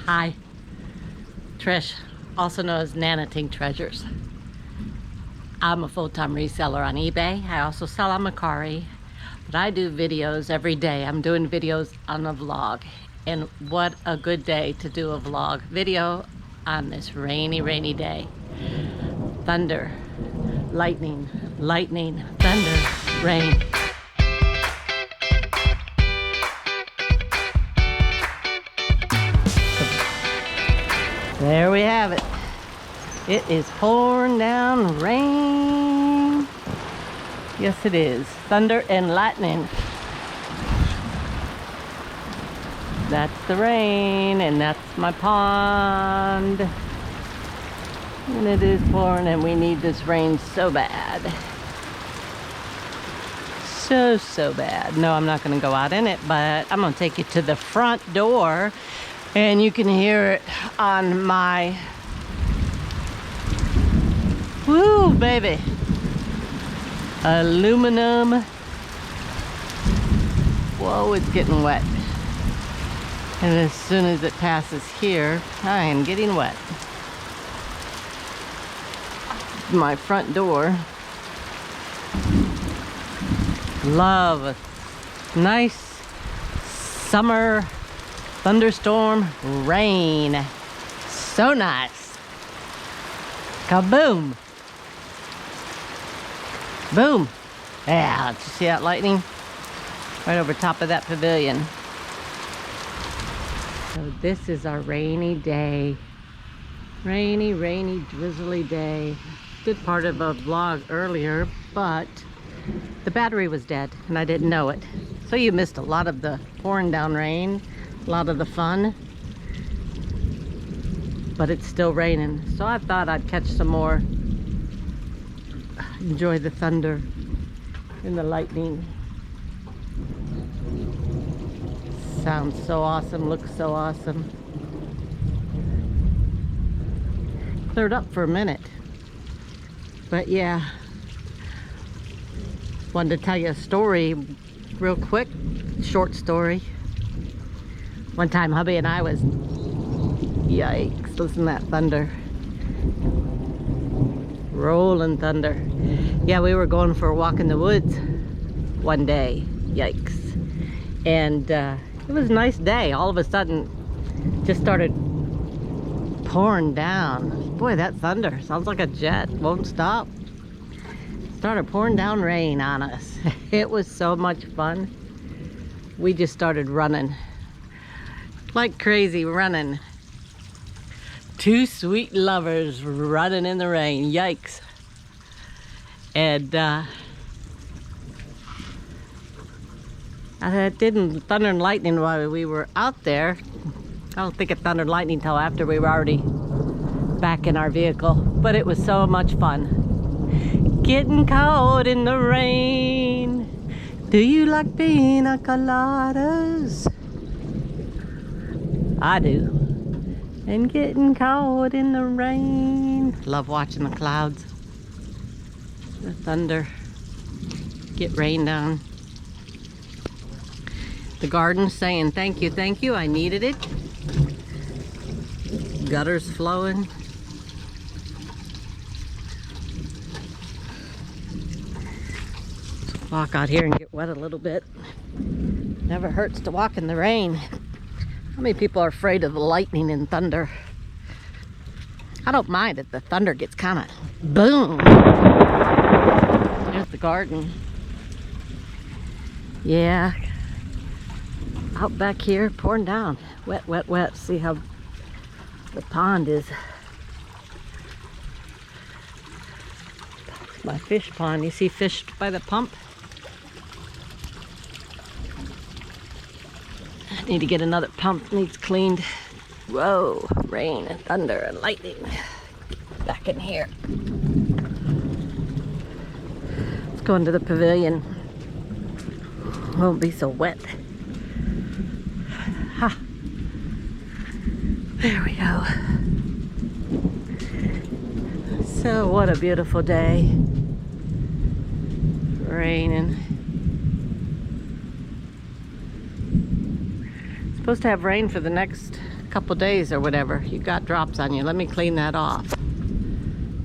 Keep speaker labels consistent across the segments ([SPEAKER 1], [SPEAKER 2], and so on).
[SPEAKER 1] Hi, Trish, also known as Tink Treasures. I'm a full-time reseller on eBay. I also sell on Macari, but I do videos every day. I'm doing videos on a vlog, and what a good day to do a vlog video on this rainy day. Thunder, lightning, thunder, rain. There we have it. It is pouring down rain. Yes, it is. Thunder and lightning. That's the rain, and that's my pond. And it is pouring, and we need this rain so bad. So bad. No, I'm not going to go out in it, but I'm going to take you to the front door. And you can hear it on my, woo, baby, aluminum. Whoa, it's getting wet. And as soon as it passes here, I am getting wet. My front door. Love a nice summer thunderstorm rain. So nice. Kaboom. Boom. Yeah, did you see that lightning? Right over top of that pavilion. So this is our rainy day. Rainy, drizzly day. Did part of a vlog earlier, but the battery was dead and I didn't know it. So you missed a lot of the pouring down rain. A lot of the fun, but it's still raining, so I thought I'd catch some more, enjoy the thunder and the lightning. Sounds so awesome, looks so awesome. Cleared up for a minute, but yeah, wanted to tell you a story real quick, short story. One time hubby and I was, yikes, listen to that thunder. Rolling thunder. Yeah, we were going for a walk in the woods one day, yikes. And it was a nice day. All of a sudden, just started pouring down. Boy, that thunder, sounds like a jet, won't stop. Started pouring down rain on us. It was so much fun. We just started running. Like crazy running. Two sweet lovers running in the rain. Yikes. And it didn't thunder and lightning while we were out there. I don't think it thundered and lightning until after we were already back in our vehicle. But it was so much fun. Getting caught in the rain. Do you like pina coladas? I do. And getting caught in the rain. Love watching the clouds. The thunder. Get rain down. The garden saying thank you, I needed it. Gutters flowing. Let's walk out here and get wet a little bit. Never hurts to walk in the rain. How many people are afraid of the lightning and thunder? I don't mind if the thunder gets kind of boom. There's the garden. Yeah. Out back here, pouring down. Wet. See how the pond is. It's my fish pond. You see fish by the pump? Need to get another pump, needs cleaned. Whoa, rain and thunder and lightning. Get back in here. Let's go into the pavilion. Won't be so wet. Ha. There we go. So what a beautiful day. Raining. Supposed to have rain for the next couple days or whatever, you got drops on you. Let me clean that off.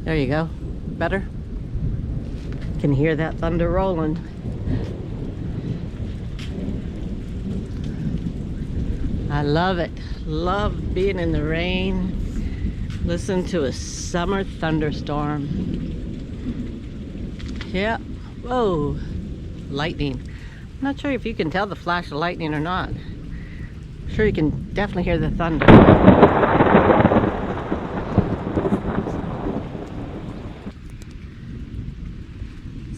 [SPEAKER 1] There you go. Better? Can hear that thunder rolling. I love it. Love being in the rain. Listen to a summer thunderstorm. Yeah. Whoa. Lightning. I'm not sure if you can tell the flash of lightning or not. I'm sure you can definitely hear the thunder.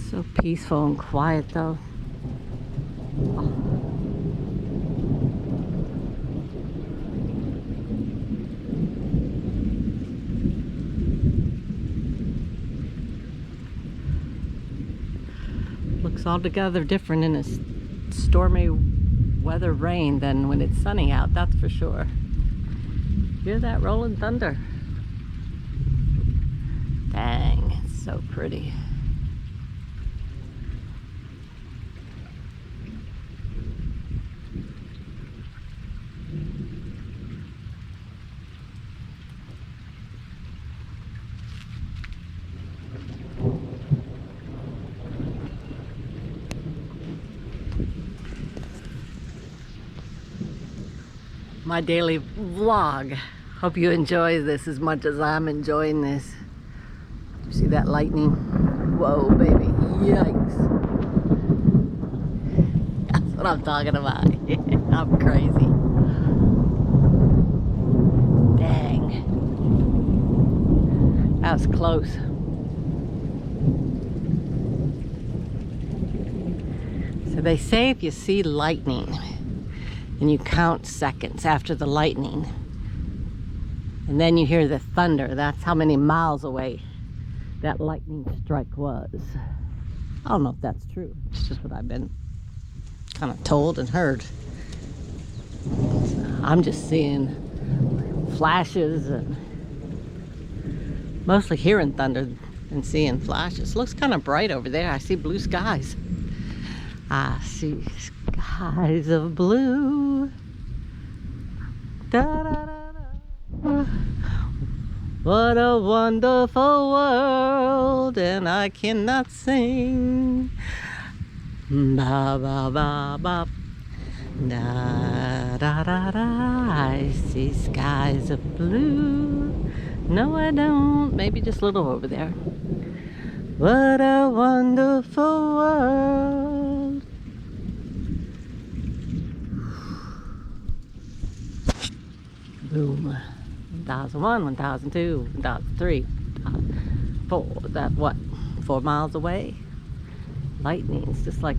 [SPEAKER 1] So peaceful and quiet though. Looks altogether different in a stormy weather rain than when it's sunny out, that's for sure. Hear that rolling thunder? Dang, it's so pretty. My daily vlog. Hope you enjoy this as much as I'm enjoying this. You see that lightning? Whoa, baby. Yikes. That's what I'm talking about. I'm crazy. Dang. That was close. So they say if you see lightning, and you count seconds after the lightning, and then you hear the thunder, that's how many miles away that lightning strike was. I don't know if that's true. It's just what I've been kind of told and heard. I'm just seeing flashes and mostly hearing thunder and seeing flashes. Looks kind of bright over there. I see blue skies. I see skies of blue. Da, da, da, da. What a wonderful world, and I cannot sing. Ba ba ba ba. Da da da da. I see skies of blue. No, I don't. Maybe just a little over there. What a wonderful world. Boom. 1001, 1002, 1003, 1004. That what? 4 miles away? Lightning's just like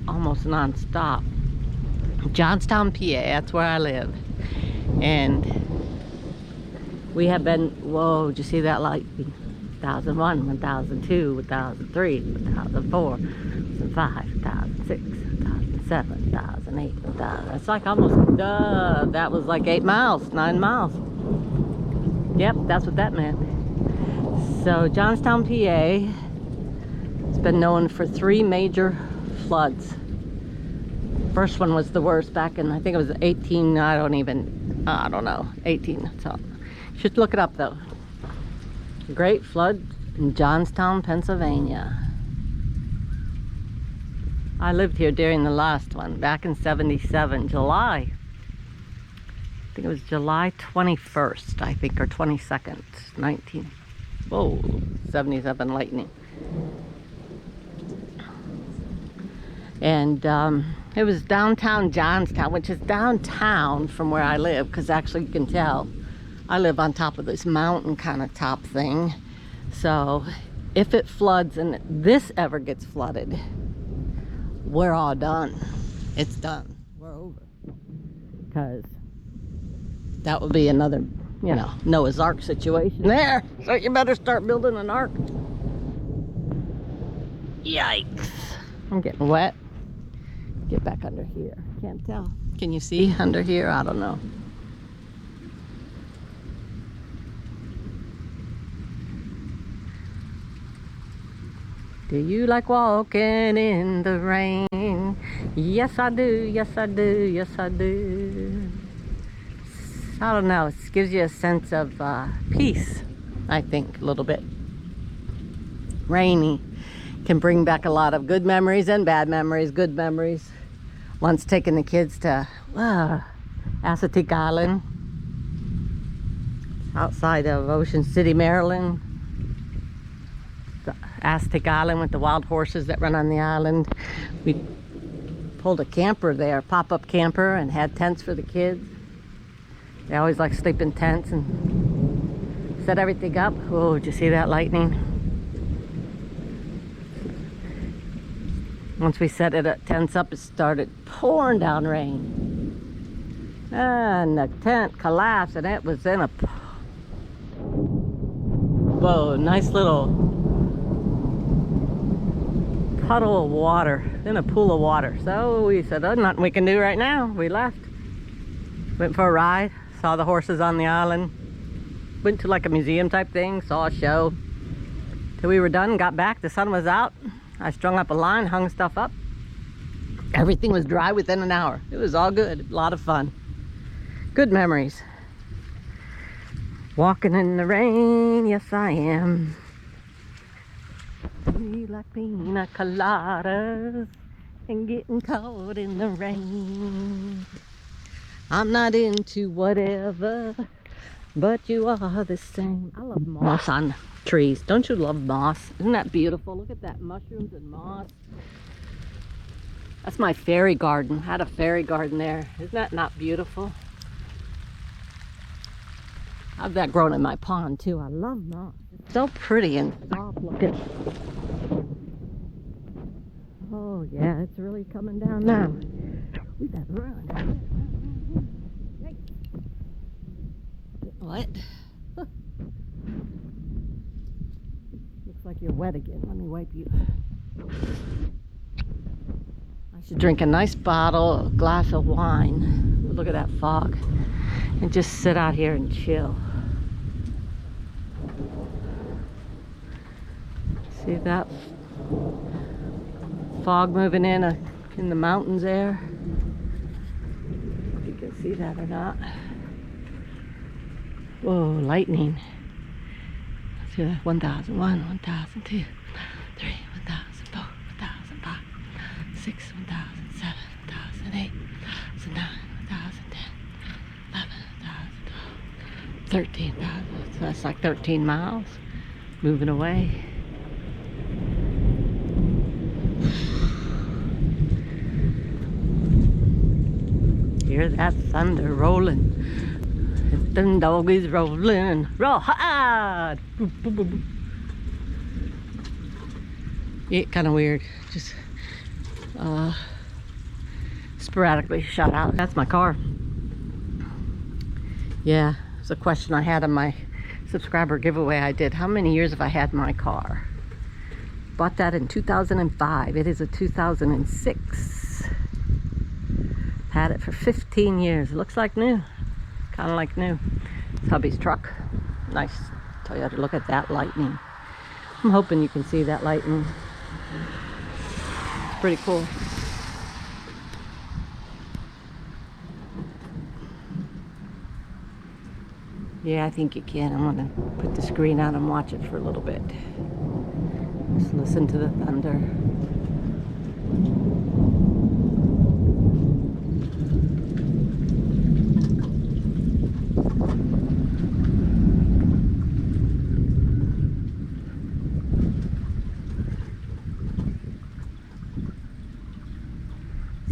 [SPEAKER 1] almost non-stop. Johnstown, PA, that's where I live. And we have been, whoa, did you see that lightning? 1001, 1002, 1003, 1004, 1005, 1006, 2007, 2008, 1000. It's like almost, that was like 8 miles, 9 miles. Yep, that's what that meant. So Johnstown, PA, it's been known for 3 major floods. First one was the worst back in, I think it was 18, I don't know, 18. So you should look it up though. Great flood in Johnstown, Pennsylvania. I lived here during the last one, back in 77, July. I think it was July 21st, I think, or 22nd, 19. Whoa, 77 lightning. And it was downtown Johnstown, which is downtown from where I live, because actually you can tell I live on top of this mountain kind of top thing. So if it floods and this ever gets flooded, we're all done. It's done. We're over. Because that would be another, you know, Noah's Ark situation there. So you better start building an ark. Yikes. I'm getting wet. Get back under here. Can't tell. Can you see under here? I don't know. Do you like walking in the rain? Yes, I do. Yes, I do. Yes, I do. I don't know, it gives you a sense of peace, I think, a little bit. Rainy can bring back a lot of good memories and bad memories. Good memories. Once taking the kids to Assateague Island, outside of Ocean City, Maryland. The Assateague Island with the wild horses that run on the island. We pulled a camper there, pop-up camper, and had tents for the kids. They always like to sleep in tents and set everything up. Oh, did you see that lightning? Once we set it tents up, it started pouring down rain. And the tent collapsed, and it was in a... Whoa, nice little puddle of water, in a pool of water. So we said, oh, nothing we can do right now. We left. Went for a ride, saw the horses on the island. Went to like a museum type thing, saw a show. Till we were done, got back, the sun was out. I strung up a line, hung stuff up. Everything was dry within an hour. It was all good, a lot of fun. Good memories. Walking in the rain, yes I am. We like pina coladas and getting caught in the rain. I'm not into whatever, but you are the same. I love moss on trees. Don't you love moss? Isn't that beautiful? Look at that, mushrooms and moss. That's my fairy garden. I had a fairy garden there. Isn't that not beautiful? I have that growing in my pond too. I love moss. It's so pretty and soft looking. Oh yeah, it's really coming down now. We better run. Hey. What? Looks like you're wet again. Let me wipe you. I should drink a nice bottle, a glass of wine. Look at that fog. And just sit out here and chill. See that fog moving in the mountains there? If you can see that or not. Whoa, lightning. See that? 1001, 1002, 1003, 1004, 1005, 6, 1007, 1008, 1009, 1010, 11, 1012, 13,000. So that's like 13 miles moving away. Hear that thunder rolling. Them doggies rolling. Roll hard. Yeah, kind of weird. Just sporadically shut out. That's my car. Yeah, it's a question I had on my subscriber giveaway I did. How many years have I had my car? Bought that in 2005. It is a 2006. Had it for 15 years. It looks like new. Kind of like new. It's hubby's truck. Nice Toyota. Look at that lightning. I'm hoping you can see that lightning. It's pretty cool. Yeah, I think you can. I'm gonna put the screen out and watch it for a little bit. Just listen to the thunder.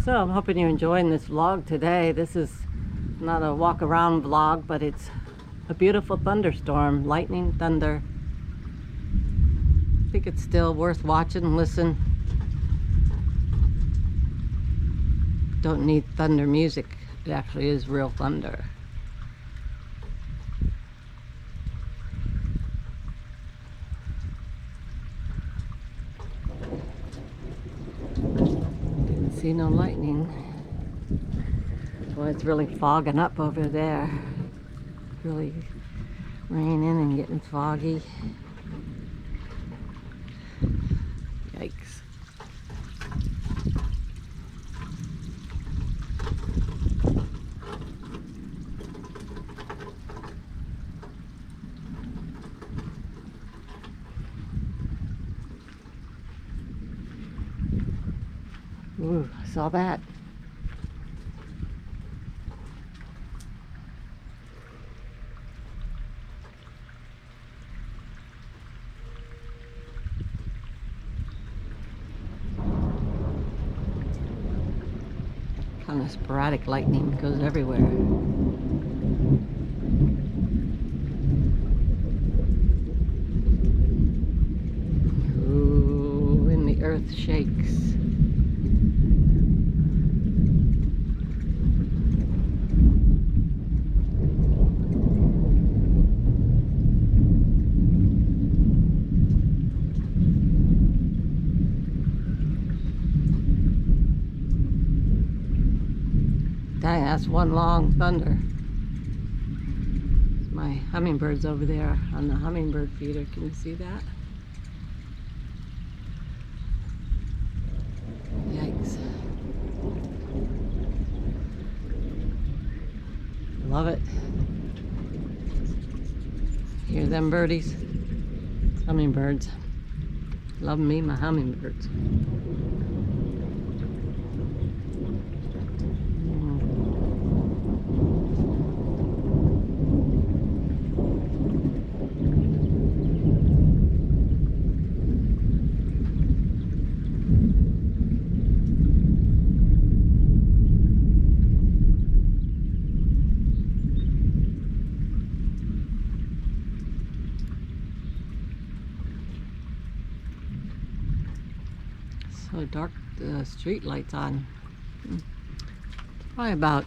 [SPEAKER 1] So I'm hoping you're enjoying this vlog today. This is not a walk around vlog, but it's a beautiful thunderstorm, lightning, thunder. I think it's still worth watching and listen. Don't need thunder music. It actually is real thunder. See no lightning. Well, it's really fogging up over there. Really raining and getting foggy. Yikes. Ooh, I saw that. Kind of sporadic lightning, goes everywhere. Ooh, and the earth shakes. Dang, that's one long thunder. My hummingbird's over there on the hummingbird feeder. Can you see that? Yikes. Love it. Hear them birdies? Hummingbirds. Love me, my hummingbirds. So dark, the street lights on. Probably about,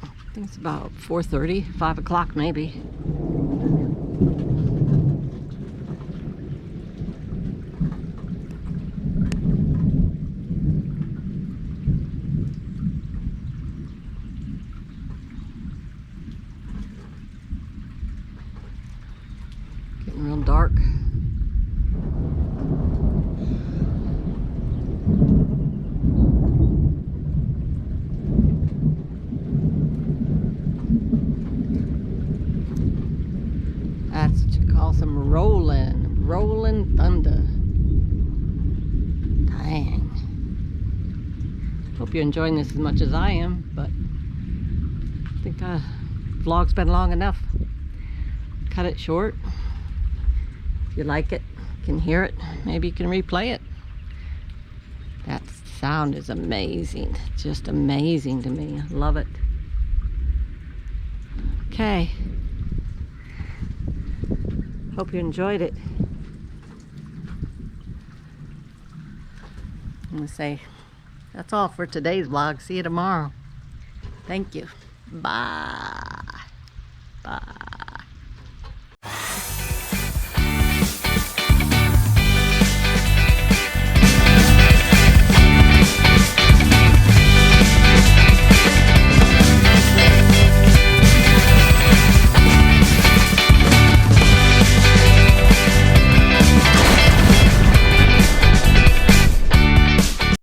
[SPEAKER 1] I think it's about 4:30, 5 o'clock maybe. Getting real dark. That's what you call some rolling thunder. Dang. Hope you're enjoying this as much as I am, but I think vlog's been long enough. Cut it short. If you like it, can hear it, maybe you can replay it. That sound is amazing. Just amazing to me. I love it. Okay. Hope you enjoyed it. I'm gonna say that's all for today's vlog. See you tomorrow. Thank you. Bye. Bye.